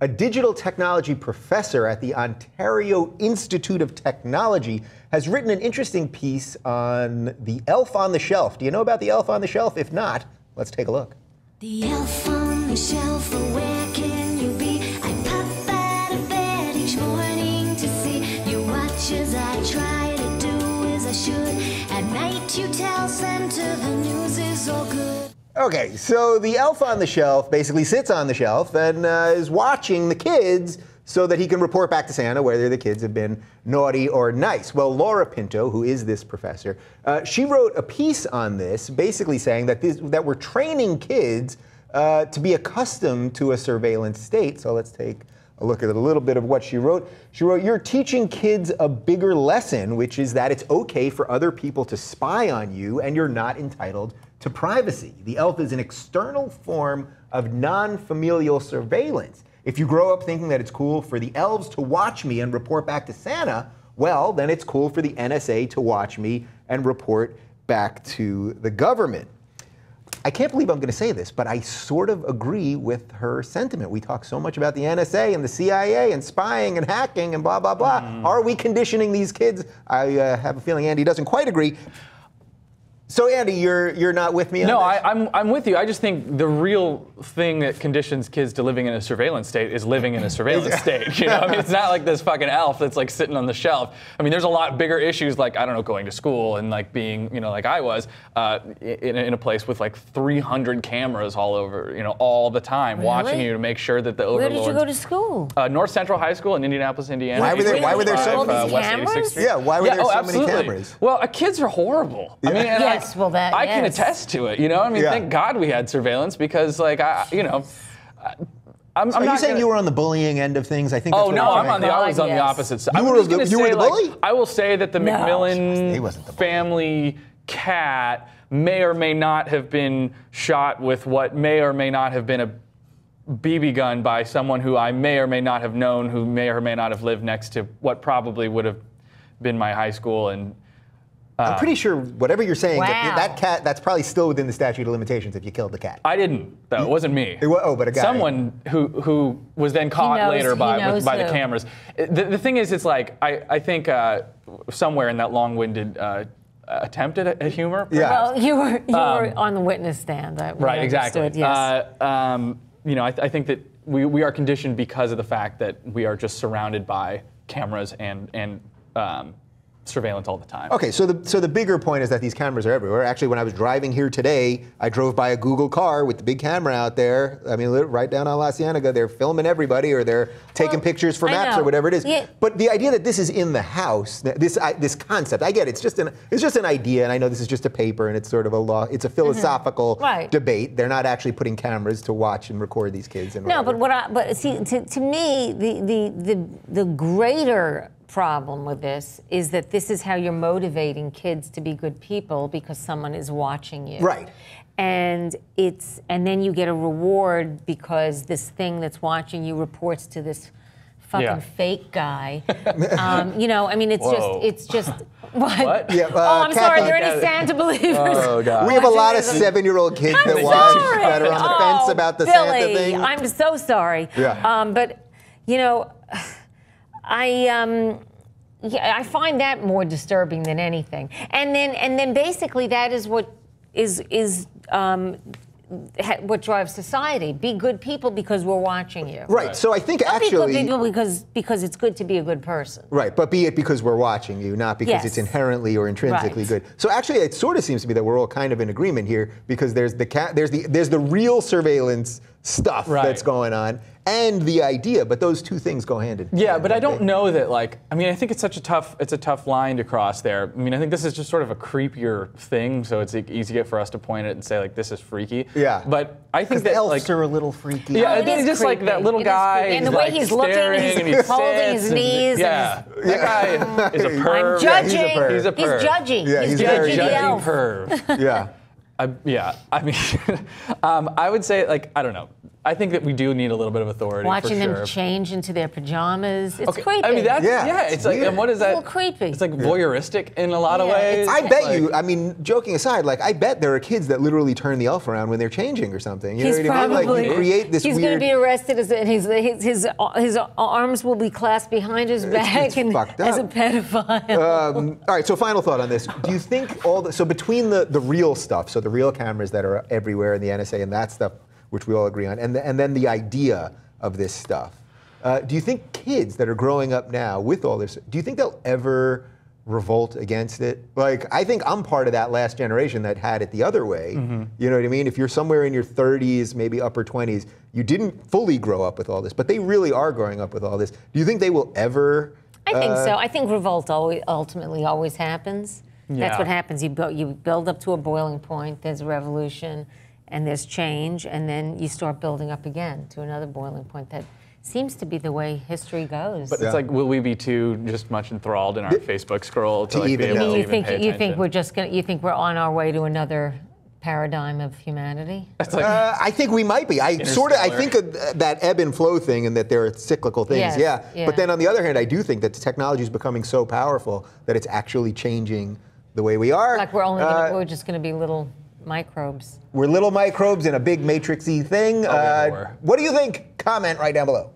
A digital technology professor at the Ontario Institute of Technology has written an interesting piece on the elf on the shelf. Do you know about the elf on the shelf? If not, let's take a look. The elf on the shelf, where can you be? I pop out of bed each morning to see you watch as I try to do as I should. At night you tell Santa the news is all good. Okay, so the elf on the shelf basically sits on the shelf and is watching the kids so that he can report back to Santa whether the kids have been naughty or nice. Well, Laura Pinto, who is this professor, she wrote a piece on this, basically saying that that we're training kids to be accustomed to a surveillance state. So let's take a look at a little bit of what she wrote. She wrote, "You're teaching kids a bigger lesson, which is that it's okay for other people to spy on you and you're not entitled to privacy. The elf is an external form of non-familial surveillance. If you grow up thinking that it's cool for the elves to watch me and report back to Santa, well, then it's cool for the NSA to watch me and report back to the government." I can't believe I'm going to say this, but I sort of agree with her sentiment. We talk so much about the NSA and the CIA and spying and hacking and blah, blah, blah. Are we conditioning these kids? I have a feeling Andy doesn't quite agree. So Andy, you're not with me on this? I'm with you. I just think the real thing that conditions kids to living in a surveillance state is living in a surveillance state. You know, I mean, it's not like this fucking elf that's like sitting on the shelf. I mean, there's a lot bigger issues like, I don't know, going to school and like being, you know, like I was in a place with like 300 cameras all over, you know, all the time, watching you to make sure that the overlords. Where did you go to school? North Central High School in Indianapolis, Indiana. Why were there so many West cameras? 86th Street. Yeah, why were there so absolutely. many cameras? Well, kids are horrible. I mean, and Yes, well, that- I can yes. attest to it. You know, I mean, thank God we had surveillance because, like, I'm Are not you saying gonna, you were on the bullying end of things? I think. That's Oh what no, you're I'm saying. on the. I was on the Yes. opposite side. You I'm were just the- gonna you were say, the like, bully? I will say that the He McMillan wasn't the bully. family cat may or may not have been shot with what may or may not have been a BB gun by someone who I may or may not have known, who may or may not have lived next to what probably would have been my high school. And I'm pretty sure whatever you're saying, Wow. that cat, that's probably still within the statute of limitations if you killed the cat. I didn't, though. It wasn't me. But a guy. Someone who was then caught knows- later he by knows the who. cameras. The thing is, it's like, I think somewhere in that long-winded attempt at humor. Yeah. Well, you were on the witness stand. Right, exactly. Yes. You know, I think that we are conditioned because of the fact that we are just surrounded by cameras and surveillance all the time. Okay, so the bigger point is that these cameras are everywhere. Actually, when I was driving here today, I drove by a Google car with the big camera out there. I mean, right down on La Cienega, they're filming everybody, or they're taking pictures for I maps know. or whatever it is. Yeah. But the idea that this is in the house, this concept, I get it. It's just an idea, and I know this is just a paper, and it's sort of a law. It's a philosophical Right. debate. They're not actually putting cameras to watch and record these kids. And No, whatever. but see, to me, the greater problem with this is that this is how you're motivating kids to be good people because someone is watching you. Right. And then you get a reward because this thing that's watching you reports to this fucking fake guy. You know, I mean, it's just what? Yeah, oh, I'm sorry. Are there Cathy- any Santa believers? Oh, God. We have a lot of watching this? 7-year-old kids I'm that watch sorry. that are on the fence about the Billy, Santa thing. I'm so sorry. Yeah. But you know, I find that more disturbing than anything. And then basically that is what what drives society. Be good people because we're watching you. Right. So I think Not actually. be good people because it's good to be a good person. Right, but be it because we're watching you, not because Yes. it's inherently or intrinsically Right. good. So actually, it sort of seems to be that we're all kind of in agreement here because there's the real surveillance stuff that's going on and the idea, but those two things go hand in hand. Yeah, but I don't know that, like, I mean, I think it's a tough line to cross there. I mean, I think this is just sort of a creepier thing, so it's easy for us to point at it and say, like, this is freaky. Yeah. But I think the that, elves like, are a little freaky. yeah, Oh, I think is it's just like that creepy. little It is guy. creepy. And the he's, way like, he's looking, staring he's and he holding his sits knees and Yeah, that guy is a perv. I'm Yeah, judging. he's a perv. He's a perv. He's judging. Yeah, he's he's judging very the judging elf. perv. Yeah. I mean, I would say, like, I don't know. I think that we do need a little bit of authority. Watching for sure. them change into their pajamas. It's creepy. I mean, that's, Yeah, it's like, weird. and what is that? It's a little creepy. It's like voyeuristic in a lot of Yeah, ways. it's- I bet Like- you, I mean, joking aside, like, I bet there are kids that literally turn the elf around when they're changing or something. You He's know what I mean? probably, Like, you create this he's weird... going to be arrested, and his arms will be clasped behind his back it's and fucked as a up. pedophile. All right, so final thought on this. Do you think so between the real stuff, so the real cameras that are everywhere in the NSA and that stuff, which we all agree on, and then the idea of this stuff, do you think kids that are growing up now with all this, do you think they'll ever revolt against it? Like, I think I'm part of that last generation that had it the other way. You know what I mean? If you're somewhere in your 30s, maybe upper 20s, you didn't fully grow up with all this, but they really are growing up with all this. Do you think they will ever... I think so. I think revolt ultimately always happens. That's Yeah. what happens. You build up to a boiling point, there's a revolution, and there's change, and then you start building up again to another boiling point. That seems to be the way history goes. But it's like, will we be too just much enthralled in our Facebook scroll to like, even be able know. to you even pay think attention? we're just gonna? You think we're on our way to another paradigm of humanity? It's like, I think we might be. I Interstellar. think of that ebb and flow thing, and that there are cyclical things. Yes, yeah. yeah. But then on the other hand, I do think that the technology is becoming so powerful that it's actually changing the way we are. Like we're just gonna be little microbes. We're little microbes in a big matrixy thing. yeah, we're. What do you think? Comment right down below.